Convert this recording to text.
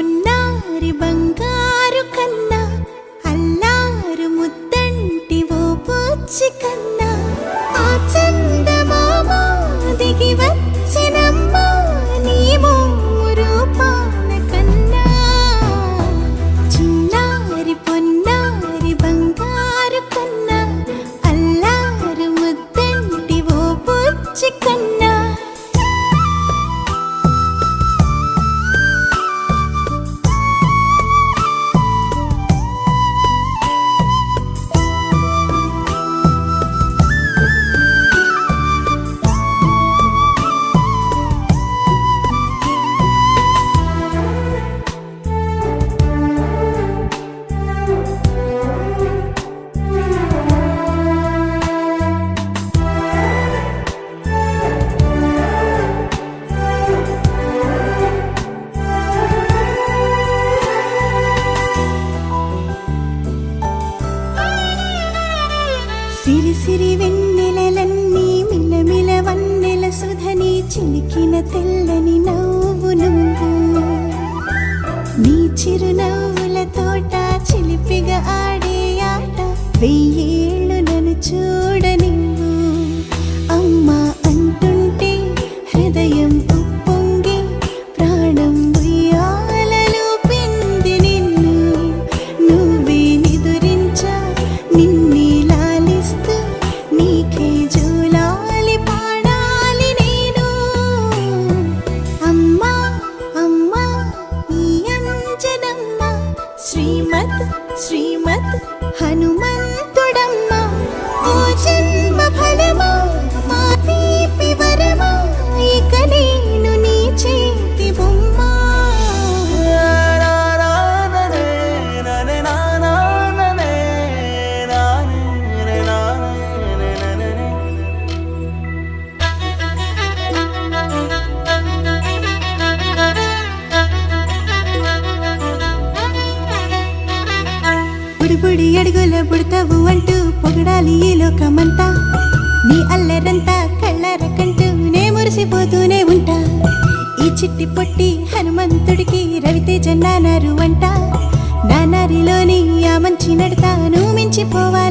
పొన్నారి బంగారు కన్నా అల్లారు ముద్దంటి ఓ పూచి కన్నా ఆ చందమామ దిగి వచ్చినమ్మా నీ రూపాన కన్నా చిన్నారి పొన్నారి బంగారు కన్నా అల్లారు ముద్దంటి ఓ పూచి కన్నా సిరి సిరి వెన్నెలలన్నీ మిలమిల వన్నెల సుధని చిలికిన తెల్లని నవ్వు నువ్వు నీ చిరునవ్వుల తోట చిలిపిగా ఆడే ఆట వెయ్యేళ్ళు నన్ను చూడ నువ్వు అమ్మా అంటుంటే హృదయం ఉప్పొంగి ప్రాణం ఉయ్యాలలో పిండి నిన్ను నువ్వే నిదురించా నిన్నే నీకే జూలాలి పాడాలి నేను అమ్మా అమ్మా ఈ అంజనమ్మ శ్రీమత్ శ్రీమత్ హనుమంతుడమ్మ ఓ జన్మ ఫలమా మా తీపి వరమా ఇక నేను నీ చేతి బొమ్మ బుడి అడుగుల బుడతావు అంటూ పొగడాలి ఈ లోకమంతా నీ అల్లరంతా కళ్ళరకంటూ నే మురిసిపోతూనే ఉంటా ఈ చిట్టి పొట్టి హనుమంతుడికి రవితేజ నానారు అంట నానారిలోని ఆ మంచి నడతా నువ్వు మించిపోవాలి